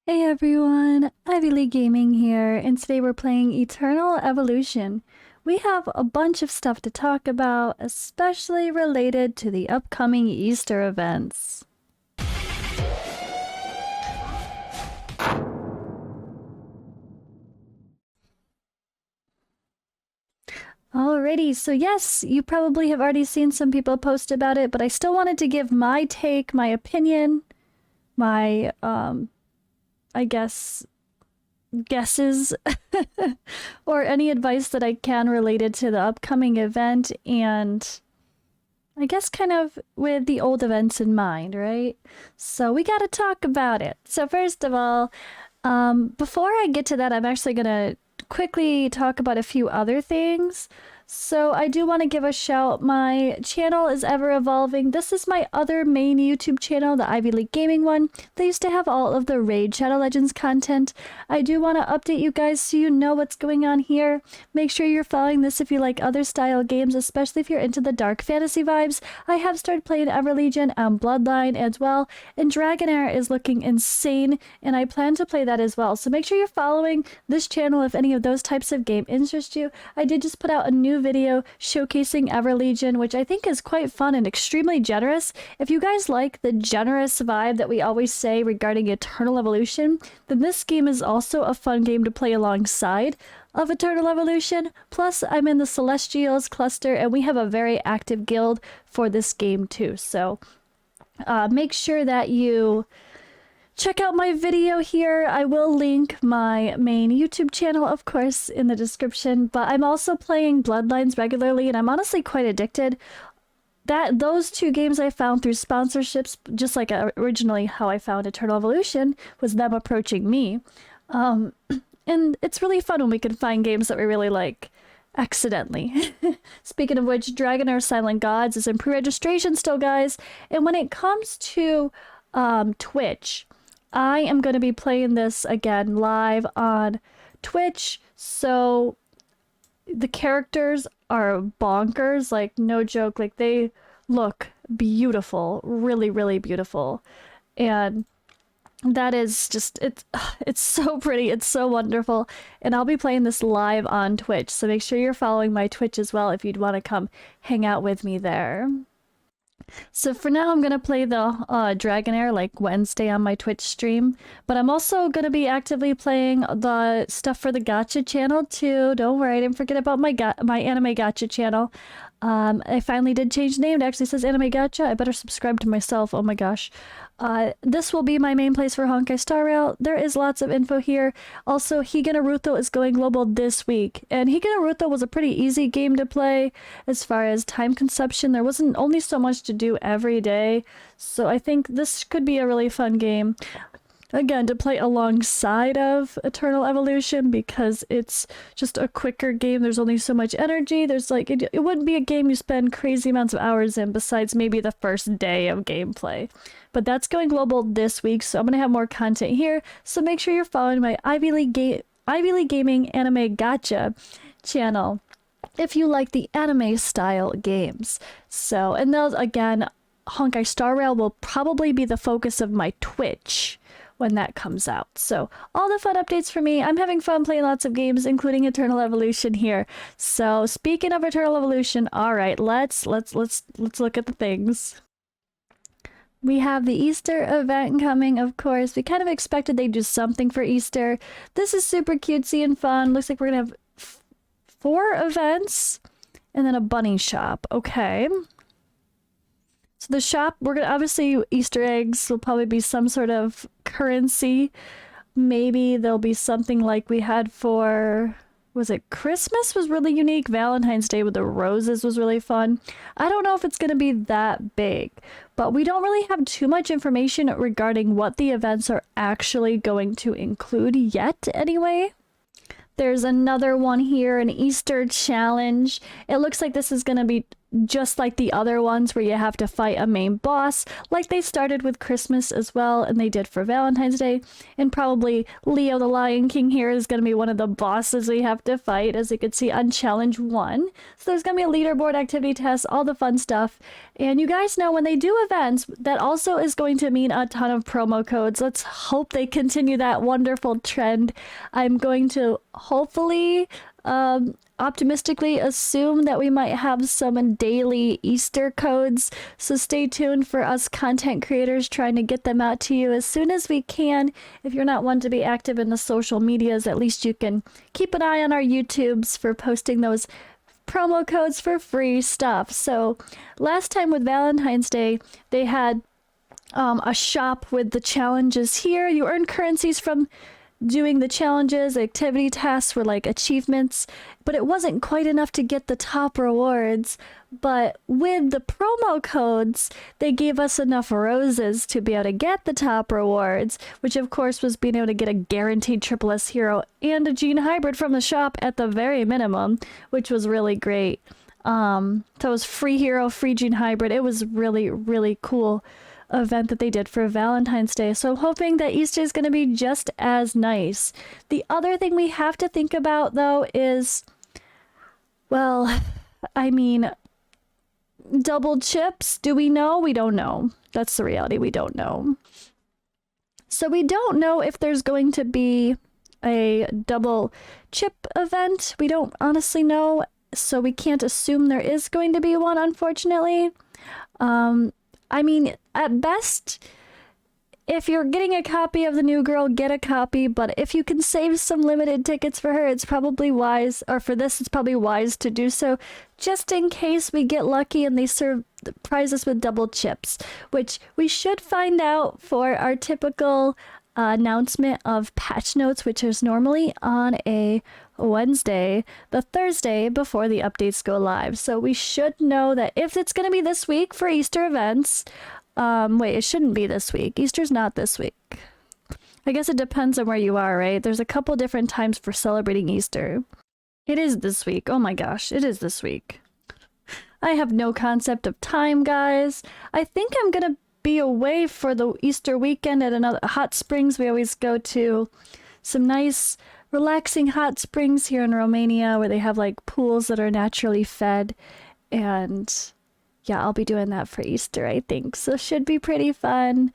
Hey everyone, Ivy League Gaming here, and today we're playing Eternal Evolution. We have a bunch of stuff to talk about, especially related to the upcoming Easter events. Alrighty, so yes, you probably have already seen some people post about it, but I still wanted to give my take, my opinion, my, I guess, guesses or any advice that I can related to the upcoming event, and I guess kind of with the old events in mind, right? So we got to talk about it. So first of all, before I get to that, I'm actually going to quickly talk about a few other things. So I do want to give a shout. My channel is ever evolving. This is my other main YouTube channel, the Ivy League Gaming one. They used to have all of the Raid Shadow Legends content. I do want to update you guys so you know what's going on here. Make sure you're following this if you like other style games, especially if you're into the dark fantasy vibes. I have started playing Everlegion and Bloodline as well, and Dragonair is looking insane, and I plan to play that as well. So make sure you're following this channel if any of those types of game interest you. I did just put out a new video showcasing Everlegion, which I think is quite fun and extremely generous. If you guys like the generous vibe that we always say regarding Eternal Evolution, then this game is also a fun game to play alongside of Eternal Evolution. Plus, I'm in the Celestials cluster, and we have a very active guild for this game too. So make sure that you check out my video here. I will link my main YouTube channel, of course, in the description, but I'm also playing Bloodlines regularly, and I'm honestly quite addicted. Those two games I found through sponsorships, just like originally how I found Eternal Evolution, was them approaching me. And it's really fun when we can find games that we really like accidentally. Speaking of which, Dragonair Silent Gods is in pre-registration still, guys. And when it comes to Twitch, I am going to be playing this again live on Twitch, so the characters are bonkers, like no joke, like they look beautiful, really, really beautiful. And that is just, it's so pretty, it's so wonderful, and I'll be playing this live on Twitch, so make sure you're following my Twitch as well if you'd want to come hang out with me there. So for now, I'm going to play the Dragonair like Wednesday on my Twitch stream, but I'm also going to be actively playing the stuff for the Gacha channel too. Don't worry, I didn't forget about my Anime Gacha channel. I finally did change the name. It actually says Anime Gacha. I better subscribe to myself. Oh my gosh. This will be my main place for Honkai Star Rail. There is lots of info here. Also, Higa Naruto is going global this week, and Higa Naruto was a pretty easy game to play as far as time consumption. There wasn't only so much to do every day, so I think this could be a really fun game. Again, to play alongside of Eternal Evolution, because it's just a quicker game. There's only so much energy. There's like, it wouldn't be a game you spend crazy amounts of hours in besides maybe the first day of gameplay. But that's going global this week, so I'm going to have more content here. So make sure you're following my Ivy League Gaming Anime Gacha channel if you like the anime style games. So, and those, again, Honkai Star Rail will probably be the focus of my Twitch when that comes out. So all the fun updates for me. I'm having fun playing lots of games, including Eternal Evolution here. So speaking of Eternal Evolution, all right, let's look at the things. We have the Easter event coming, of course. We kind of expected they'd do something for Easter. This is super cutesy and fun. Looks like we're gonna have 4 events and then a bunny shop. Okay. So the shop, we're gonna obviously Easter eggs will probably be some sort of currency. Maybe there'll be something like we had for, was it Christmas was really unique. Valentine's Day with the roses was really fun. I don't know if it's gonna be that big, but we don't really have too much information regarding what the events are actually going to include yet anyway. There's another one here, an Easter challenge. It looks like this is going to be just like the other ones where you have to fight a main boss, like they started with Christmas as well, and they did for Valentine's Day. And probably Leo the Lion King here is going to be one of the bosses we have to fight, as you can see on Challenge 1. So there's going to be a leaderboard, activity test, all the fun stuff. And you guys know when they do events, that also is going to mean a ton of promo codes. Let's hope they continue that wonderful trend. I'm going to hopefully optimistically assume that we might have some daily Easter codes, so stay tuned for us content creators trying to get them out to you as soon as we can. If you're not one to be active in the social medias, at least you can keep an eye on our YouTubes for posting those promo codes for free stuff. So last time with Valentine's Day, they had a shop with the challenges here. You earn currencies from doing the challenges. Activity tasks were like achievements, but it wasn't quite enough to get the top rewards. But with the promo codes, they gave us enough roses to be able to get the top rewards, which of course was being able to get a guaranteed Triple S hero and a Gene hybrid from the shop at the very minimum, which was really great. So it was free hero, free Gene hybrid. It was really, really cool event that they did for Valentine's Day. So I'm hoping that Easter is going to be just as nice. The other thing we have to think about though is, well, I mean, double chips. Do we know? We don't know. That's the reality. We don't know. So we don't know if there's going to be a double chip event. We don't honestly know. So we can't assume there is going to be one, unfortunately. I mean, at best, if you're getting a copy of the new girl, get a copy. But if you can save some limited tickets for her, it's probably wise, or for this, it's probably wise to do so, just in case we get lucky and they surprise us with double chips, which we should find out for our typical announcement of patch notes, which is normally on a Wednesday, the Thursday before the updates go live. So we should know that if it's going to be this week for Easter events, wait, it shouldn't be this week. Easter's not this week. I guess it depends on where you are, right? There's a couple different times for celebrating Easter. It is this week. Oh my gosh, it is this week. I have no concept of time, guys. I think I'm going to be away for the Easter weekend at another hot springs. We always go to some nice relaxing hot springs here in Romania where they have like pools that are naturally fed, and yeah, I'll be doing that for Easter, I think. So should be pretty fun.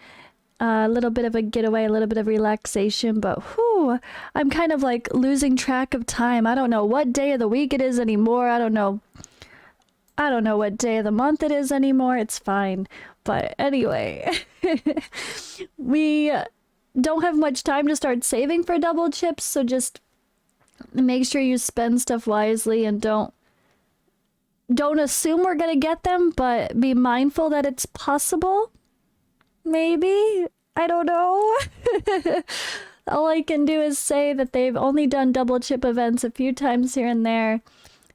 A little bit of a getaway, a little bit of relaxation, but whew, I'm kind of like losing track of time. I don't know what day of the week it is anymore. I don't know what day of the month it is anymore. It's fine. But anyway, we don't have much time to start saving for double chips, so just make sure you spend stuff wisely and don't assume we're gonna get them, but be mindful that it's possible. Maybe. I don't know. All I can do is say that they've only done double chip events a few times here and there,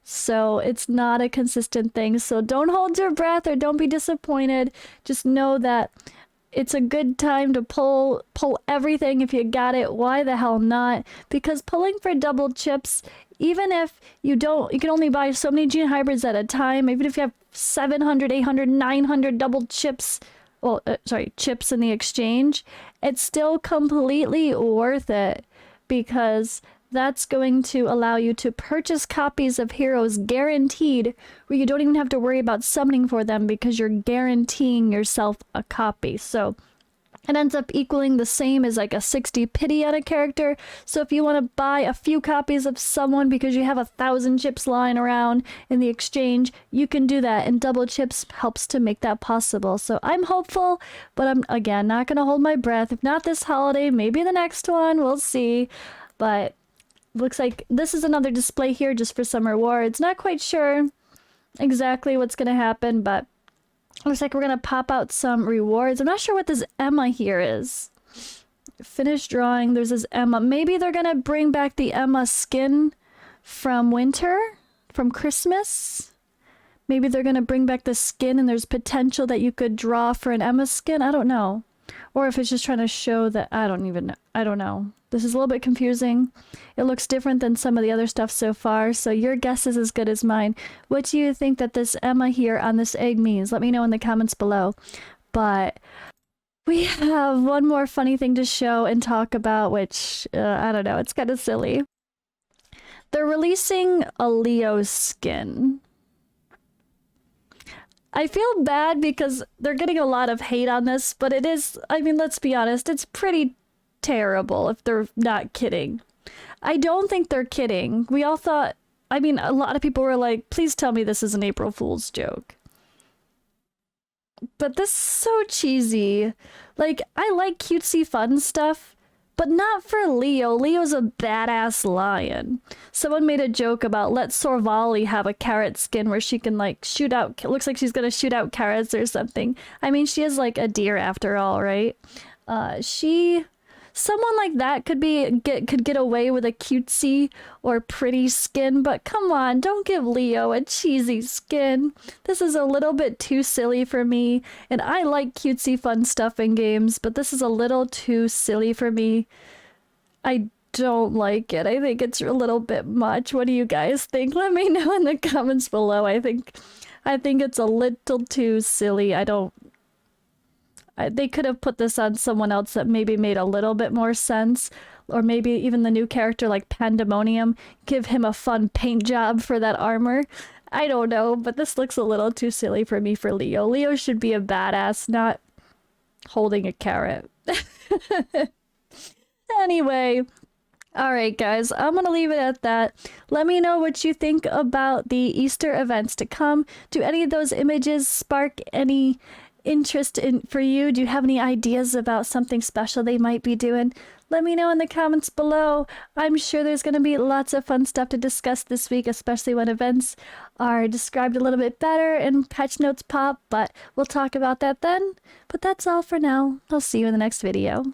so it's not a consistent thing. So don't hold your breath or don't be disappointed. Just know that it's a good time to pull everything. If you got it, why the hell not? Because pulling for double chips, even if you can only buy so many Gene hybrids at a time. Even if you have 700, 800, 900 double chips, chips in the exchange, it's still completely worth it, because that's going to allow you to purchase copies of heroes guaranteed, where you don't even have to worry about summoning for them because you're guaranteeing yourself a copy. So it ends up equaling the same as like a 60 pity on a character. So if you want to buy a few copies of someone because you have 1,000 chips lying around in the exchange, you can do that, and double chips helps to make that possible. So I'm hopeful, but I'm again not going to hold my breath. If not this holiday, maybe the next one, we'll see. But looks like this is another display here just for some rewards. Not quite sure exactly what's going to happen, but looks like we're going to pop out some rewards. I'm not sure what this Emma here is. Finish drawing. There's this Emma. Maybe they're going to bring back the Emma skin from Christmas. Maybe they're going to bring back the skin and there's potential that you could draw for an Emma skin. I don't know. Or if it's just trying to show that, I don't even know. I don't know. This is a little bit confusing. It looks different than some of the other stuff so far, so your guess is as good as mine. What do you think that this Emma here on this egg means? Let me know in the comments below. But we have one more funny thing to show and talk about, which, I don't know, it's kind of silly. They're releasing a Leo skin. I feel bad because they're getting a lot of hate on this, but it is, I mean, let's be honest, it's pretty terrible if they're not kidding. I don't think they're kidding. We all thought, I mean, a lot of people were like, please tell me this is an April Fool's joke. But this is so cheesy. Like, I like cutesy fun stuff, but not for Leo. Leo's a badass lion. Someone made a joke about let Sorvali have a carrot skin where she can like shoot out, looks like she's gonna shoot out carrots or something. I mean, she is like a deer after all, right? Someone like that could get away with a cutesy or pretty skin, but come on, don't give Leo a cheesy skin. This is a little bit too silly for me, and I like cutesy fun stuff in games, but this is a little too silly for me. I don't like it. I think it's a little bit much. What do you guys think? Let me know in the comments below. I think it's a little too silly. They could have put this on someone else that maybe made a little bit more sense. Or maybe even the new character like Pandemonium. Give him a fun paint job for that armor. I don't know, but this looks a little too silly for me for Leo. Leo should be a badass, not holding a carrot. Anyway. Alright guys, I'm gonna leave it at that. Let me know what you think about the Easter events to come. Do any of those images spark any interest for you? Do you have any ideas about something special they might be doing? Let me know in the comments below. I'm sure there's going to be lots of fun stuff to discuss this week, especially when events are described a little bit better and patch notes pop, but we'll talk about that then. But that's all for now. I'll see you in the next video.